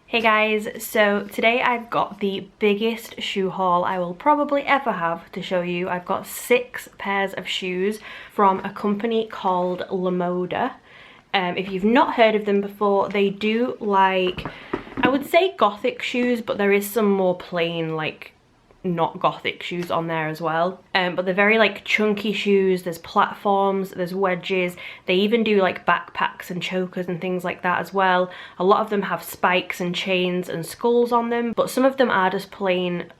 Hey guys, so today I've got the biggest shoe haul I will probably ever have to show you. I've got 6 pairs of shoes from a company called Lamoda. If you've not heard of them before, they do like, I would say Gothic shoes, but there is some more plain like not Gothic shoes on there as well, but they're very like chunky shoes. There's platforms, there's wedges, they even do like backpacks and chokers and things like that as well. A lot of them have spikes and chains and skulls on them, but some of them are just plain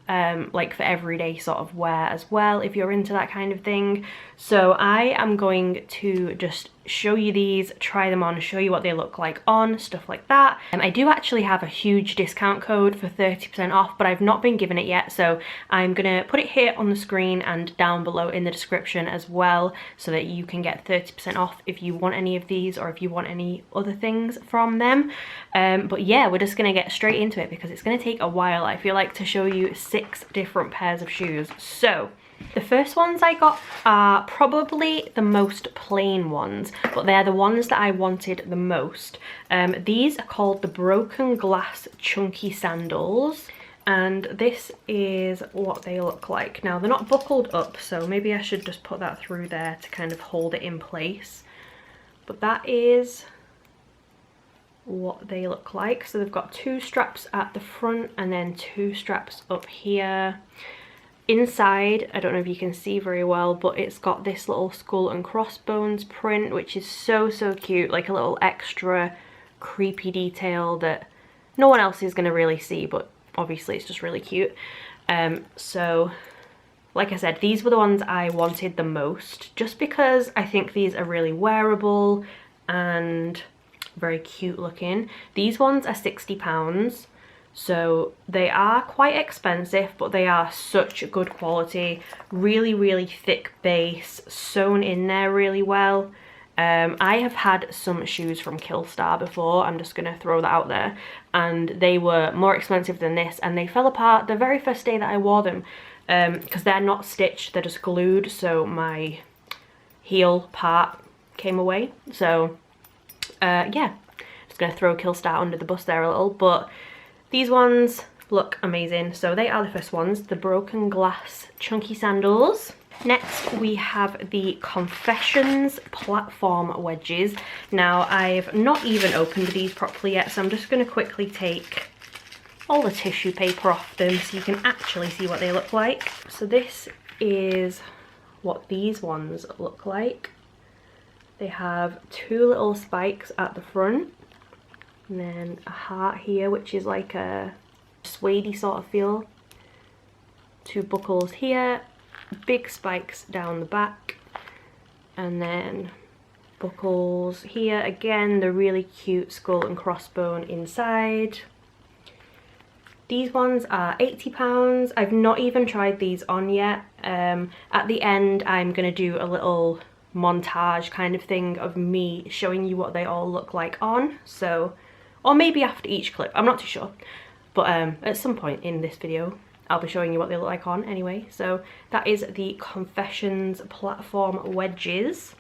like for everyday sort of wear as well, if you're into that kind of thing. So I am going to just show you these, try them on, show you what they look like on, stuff like that. I do actually have a huge discount code for 30% off, but I've not been given it yet, so I'm gonna put it here on the screen and down below in the description as well, so that you can get 30% off if you want any of these or if you want any other things from them. But yeah, we're just gonna get straight into it because it's gonna take a while, I feel like, to show you 6 different pairs of shoes. So the first ones I got are probably the most plain ones, but they're the ones that I wanted the most. These are called the Broken Glass Chunky Sandals, and this is what they look like. Now, they're not buckled up, so maybe I should just put that through there to kind of hold it in place. But that is what they look like. So they've got 2 straps at the front and then 2 straps up here. Inside, I don't know if you can see very well, but it's got this little skull and crossbones print, which is so cute, like a little extra creepy detail that no one else is going to really see, but obviously it's just really cute. So like I said, these were the ones I wanted the most, just because I think these are really wearable and very cute looking. These ones are £60. So they are quite expensive, but they are such good quality. Really thick base, sewn in there really well. I have had some shoes from Killstar before, I'm just gonna throw that out there, and they were more expensive than this, and they fell apart the very first day that I wore them, because they're not stitched, they're just glued, so my heel part came away. So yeah, just gonna throw Killstar under the bus there a little, but these ones look amazing. So they are the first ones, the Broken Glass Chunky Sandals. Next we have the Confessions Platform Wedges. Now, I've not even opened these properly yet, so I'm just going to quickly take all the tissue paper off them so you can actually see what they look like. So this is what these ones look like. They have 2 little spikes at the front, and then a heart here, which is like a suede-y sort of feel. 2 buckles here, big spikes down the back, and then buckles here. Again, the really cute skull and crossbone inside. These ones are £80. I've not even tried these on yet. At the end, I'm going to do a little montage kind of thing of me showing you what they all look like on. So, or maybe after each clip, I'm not too sure, but at some point in this video I'll be showing you what they look like on anyway. So that is the Confessions Platform Wedges.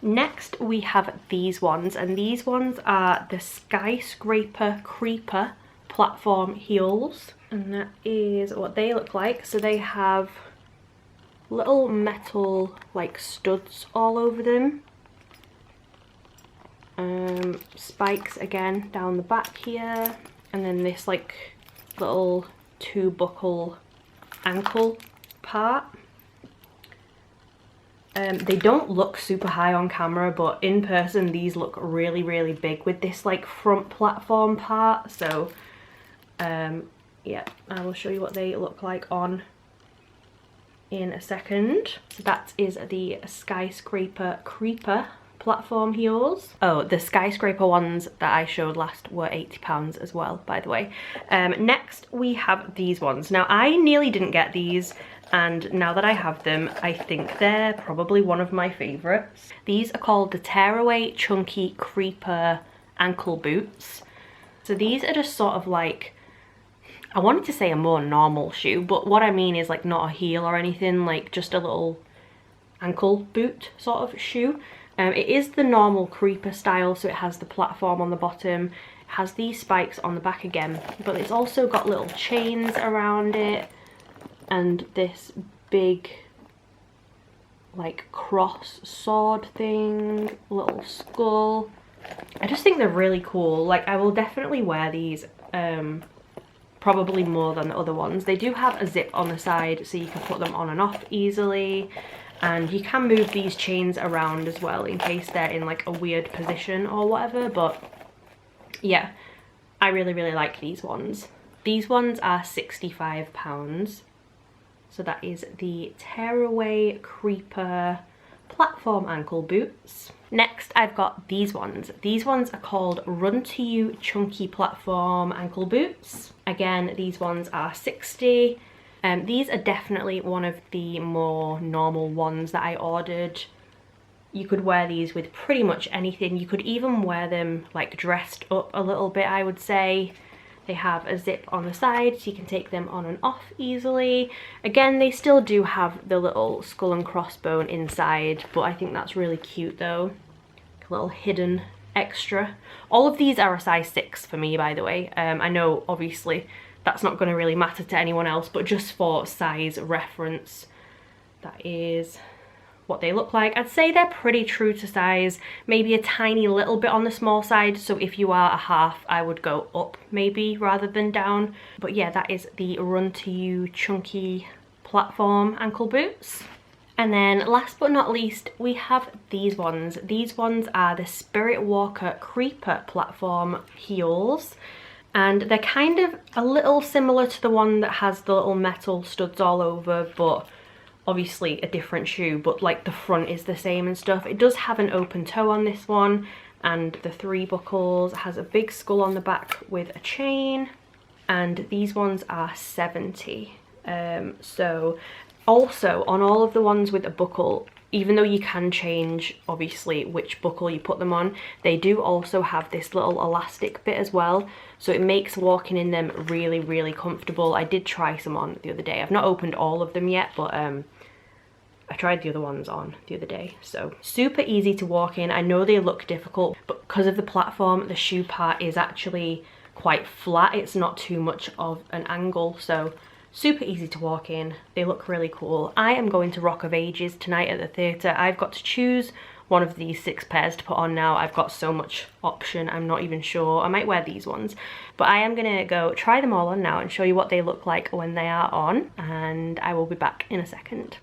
Next we have these ones, and these ones are the Skyscraper Creeper Platform Heels, and that is what they look like. So they have little metal like studs all over them. Spikes again down the back here, and then this like little 2 buckle ankle part. They don't look super high on camera, but in person these look really big with this like front platform part. So yeah, I will show you what they look like on in a second. So that is the Skyscraper Creeper Platform Heels. Oh, the Skyscraper ones that I showed last were £80 as well, by the way. Next we have these ones. Now, I nearly didn't get these, and now that I have them, I think they're probably one of my favourites. These are called the Tearaway Chunky Creeper Ankle Boots. So these are just sort of like, I wanted to say a more normal shoe, but what I mean is like not a heel or anything, like just a little ankle boot sort of shoe. It is the normal creeper style, so it has the platform on the bottom, has these spikes on the back again, but it's also got little chains around it and this big like cross sword thing, little skull. I just think they're really cool. Like, I will definitely wear these, probably more than the other ones. They do have a zip on the side so you can put them on and off easily, and you can move these chains around as well in case they're in like a weird position or whatever. But yeah, I really like these ones. These ones are £65. So that is the Tearaway Creeper platform ankle boots. Next, I've got these ones. These ones are called Run To You Chunky Platform Ankle Boots. Again, these ones are 60. These are definitely one of the more normal ones that I ordered. You could wear these with pretty much anything. You could even wear them like dressed up a little bit, I would say. They have a zip on the side so you can take them on and off easily. Again, they still do have the little skull and crossbone inside, but I think that's really cute though. A little hidden extra. All of these are a size 6 for me, by the way. I know obviously that's not going to really matter to anyone else, but just for size reference, that is what they look like. I'd say they're pretty true to size, maybe a tiny little bit on the small side, so if you are a half I would go up maybe rather than down. But yeah, that is the Run To You Chunky Platform ankle boots. And then last but not least, we have these ones. These ones are the Spirit Walker Creeper Platform heels, and they're kind of a little similar to the one that has the little metal studs all over, but obviously a different shoe, but like the front is the same and stuff. It does have an open toe on this one, and the 3 buckles. It has a big skull on the back with a chain, and these ones are 70. So also on all of the ones with a buckle, even though you can change obviously which buckle you put them on, they do also have this little elastic bit as well, so it makes walking in them really comfortable. I did try some on the other day. I've not opened all of them yet, but I tried the other ones on the other day. So super easy to walk in. I know they look difficult, but because of the platform, the shoe part is actually quite flat. It's not too much of an angle, so super easy to walk in. They look really cool. I am going to Rock of Ages tonight at the theatre. I've got to choose one of these 6 pairs to put on now. I've got so much option, I'm not even sure. I might wear these ones, but I am gonna go try them all on now and show you what they look like when they are on, and I will be back in a second.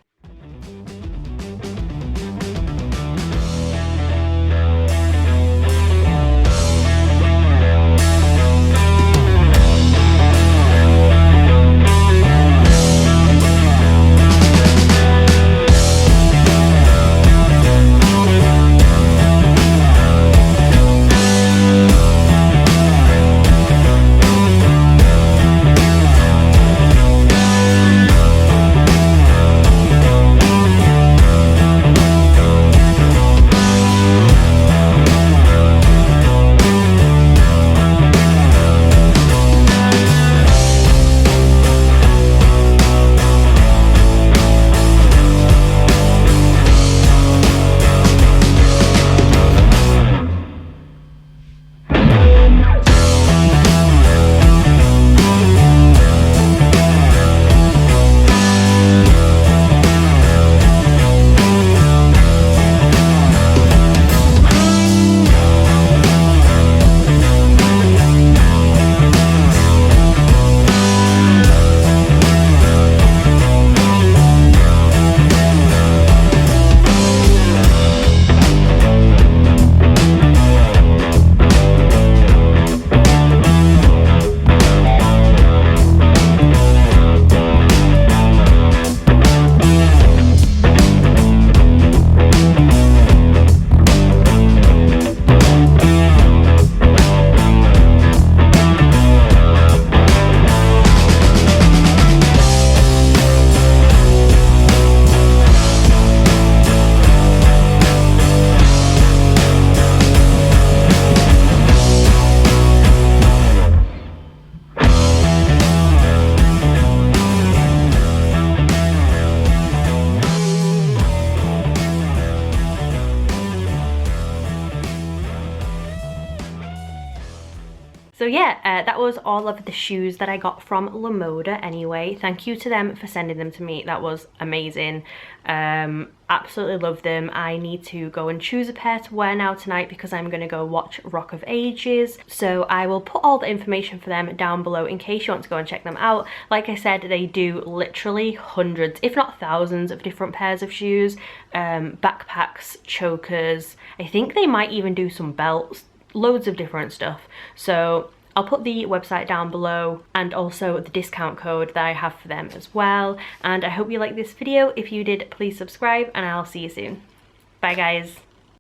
So yeah, that was all of the shoes that I got from Lamoda anyway. Thank you to them for sending them to me. That was amazing. Absolutely love them. I need to go and choose a pair to wear now tonight because I'm going to go watch Rock of Ages. So I will put all the information for them down below in case you want to go and check them out. Like I said, they do literally hundreds, if not thousands, of different pairs of shoes, backpacks, chokers. I think they might even do some belts, loads of different stuff. So I'll put the website down below and also the discount code that I have for them as well. And I hope you liked this video. If you did, please subscribe and I'll see you soon. Bye guys.